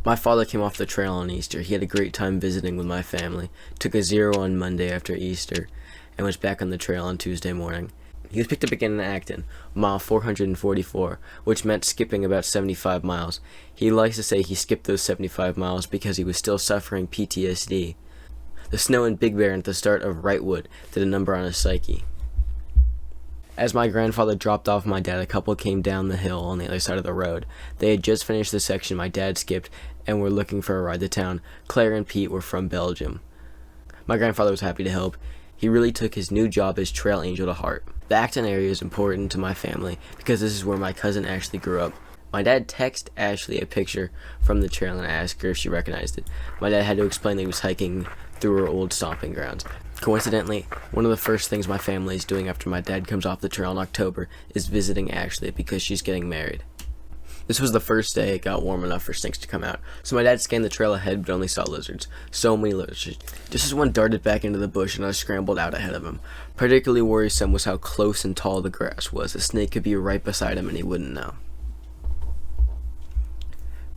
My father came off the trail on Easter. He had a great time visiting with my family, took a 0 on Monday after Easter, and was back on the trail on Tuesday morning. He was picked up again in Acton, mile 444, which meant skipping about 75 miles. He likes to say he skipped those 75 miles because he was still suffering PTSD. The snow in Big Bear at the start of Wrightwood did a number on his psyche. As my grandfather dropped off my dad, a couple came down the hill on the other side of the road. They had just finished the section my dad skipped and were looking for a ride to town. Claire and Pete were from Belgium. My grandfather was happy to help. He really took his new job as trail angel to heart. The Acton area is important to my family because this is where my cousin Ashley grew up. My dad texted Ashley a picture from the trail and asked her if she recognized it. My dad had to explain that he was hiking through her old stomping grounds. Coincidentally, one of the first things my family is doing after my dad comes off the trail in October is visiting Ashley because she's getting married. This was the first day it got warm enough for snakes to come out, so my dad scanned the trail ahead but only saw lizards. So many lizards. Just as one darted back into the bush and I scrambled out ahead of him. Particularly worrisome was how close and tall the grass was. A snake could be right beside him and he wouldn't know.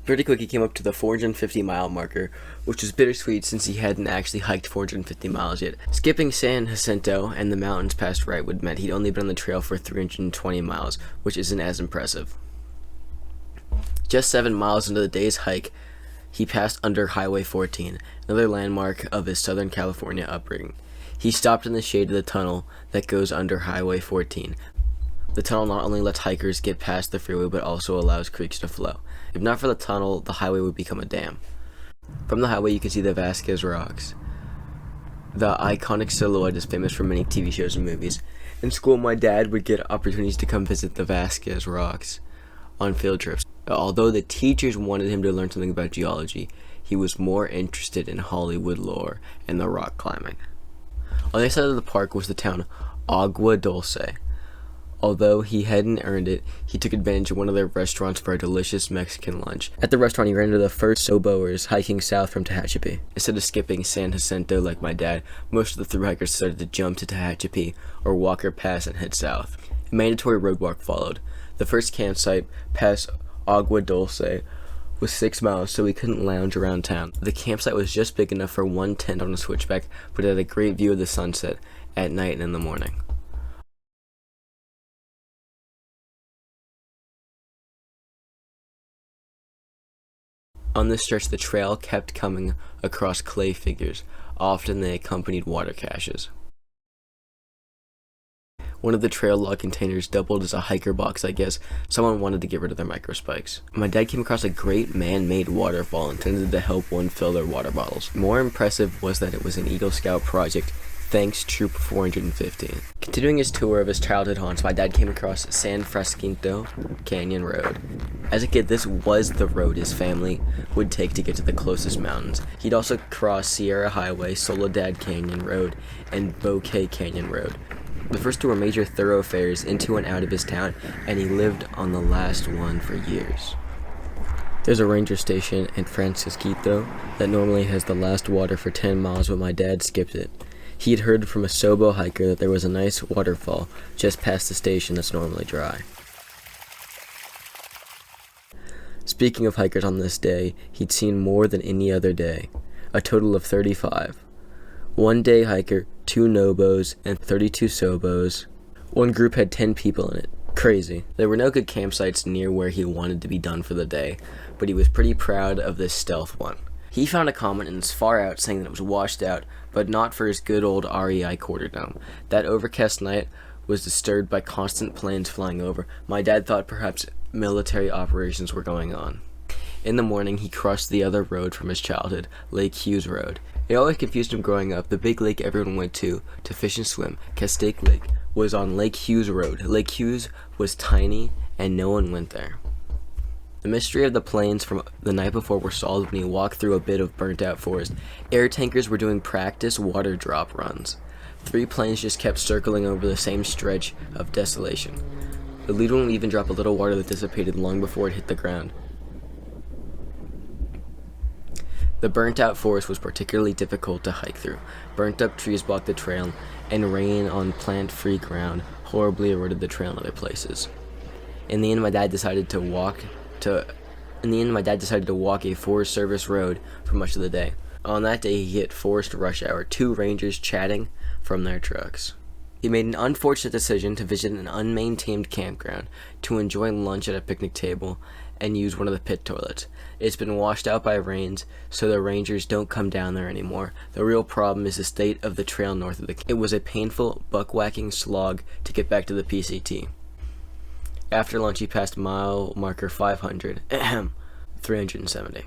Pretty quick he came up to the 450-mile marker, which was bittersweet since he hadn't actually hiked 450 miles yet. Skipping San Jacinto and the mountains past Wrightwood meant he'd only been on the trail for 320 miles, which isn't as impressive. Just 7 miles into the day's hike, he passed under Highway 14, another landmark of his Southern California upbringing. He stopped in the shade of the tunnel that goes under Highway 14. The tunnel not only lets hikers get past the freeway, but also allows creeks to flow. If not for the tunnel, the highway would become a dam. From the highway, you can see the Vaquez Rocks. The iconic silhouette is famous for many TV shows and movies. In school, my dad would get opportunities to come visit the Vaquez Rocks on field trips. Although the teachers wanted him to learn something about geology, he was more interested in Hollywood lore and the rock climbing. On the other side of the park was the town Aqua Dulce. Although he hadn't earned it, he took advantage of one of their restaurants for a delicious Mexican lunch. At the restaurant, he ran into the first Soboers hiking south from Tehachapi. Instead of skipping San Jacinto like my dad, most of the thru hikers started to jump to Tehachapi or walk or pass and head south. A mandatory roadwalk followed. The first campsite, past Agua Dulce, was 6 miles, so we couldn't lounge around town. The campsite was just big enough for one tent on a switchback, but it had a great view of the sunset at night and in the morning. On this stretch, the trail kept coming across clay figures. Often they accompanied water caches. One of the trail log containers doubled as a hiker box. I guess someone wanted to get rid of their microspikes. My dad came across a great man-made waterfall intended to help one fill their water bottles. More impressive was that it was an Eagle Scout project, thanks Troop 415. Continuing his tour of his childhood haunts, my dad came across San Francisco Canyon Road. As a kid, this was the road his family would take to get to the closest mountains. He'd also cross Sierra Highway, Soledad Canyon Road, and Bouquet Canyon Road. The first two were major thoroughfares into and out of his town, and he lived on the last one for years. There's a ranger station in Francisquito that normally has the last water for 10 miles, but my dad skipped it. He had heard from a Sobo hiker that there was a nice waterfall just past the station that's normally dry. Speaking of hikers on this day, he'd seen more than any other day, a total of 35. One day hiker, 2 Nobos, and 32 Sobos. One group had 10 people in it. Crazy. There were no good campsites near where he wanted to be done for the day, but he was pretty proud of this stealth one. He found a comment in his far out saying that it was washed out, but not for his good old REI quarter dome. That overcast night was disturbed by constant planes flying over. My dad thought perhaps military operations were going on. In the morning, he crossed the other road from his childhood, Lake Hughes Road. It always confused him growing up. The big lake everyone went to fish and swim, Castaic Lake, was on Lake Hughes Road. Lake Hughes was tiny, and no one went there. The mystery of the planes from the night before were solved when he walked through a bit of burnt-out forest. Air tankers were doing practice water drop runs. 3 planes just kept circling over the same stretch of desolation. The lead one would even drop a little water that dissipated long before it hit the ground. The burnt-out forest was particularly difficult to hike through. Burnt-up trees blocked the trail, and rain on plant-free ground horribly eroded the trail in other places. In the end, my dad decided to walk to In the end, my dad decided to walk a Forest Service road for much of the day. On that day, he hit forest rush hour, 2 rangers chatting from their trucks. He made an unfortunate decision to visit an unmaintained campground to enjoy lunch at a picnic table and use one of the pit toilets. It's been washed out by rains, so the rangers don't come down there anymore. The real problem is the state of the trail north of the camp. It was a painful, buck-whacking slog to get back to the PCT. After lunch, he passed mile marker 500, 370.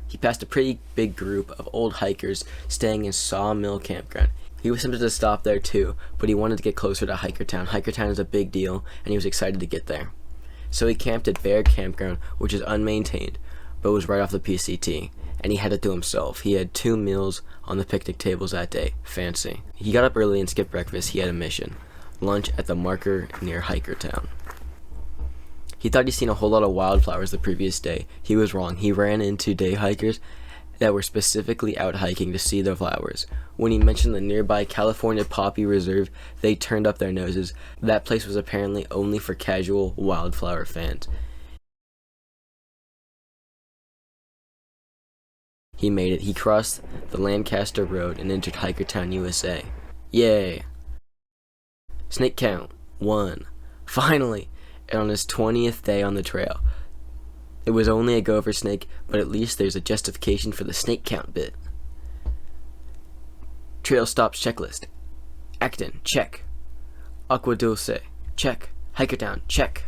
He passed a pretty big group of old hikers staying in Sawmill Campground. He was tempted to stop there too, but he wanted to get closer to Hiker Town. Hiker Town is a big deal, and he was excited to get there. So he camped at Bear Campground, which is unmaintained, but was right off the PCT, and he had it to himself. He had 2 meals on the picnic tables that day. Fancy. He got up early and skipped breakfast. He had a mission. Lunch at the marker near Hiker Town. He thought he'd seen a whole lot of wildflowers the previous day. He was wrong. He ran into day hikers that were specifically out hiking to see the flowers. When he mentioned the nearby California Poppy Reserve, they turned up their noses. That place was apparently only for casual wildflower fans. He made it. He crossed the Lancaster Road and entered Hiker Town, USA. Yay! Snake count 1. Finally! And on his 20th day on the trail. It was only a gopher snake, but at least there's a justification for the snake count bit. Trail stops checklist. Acton, check. Aqua Dulce, check. Hiker Town, check.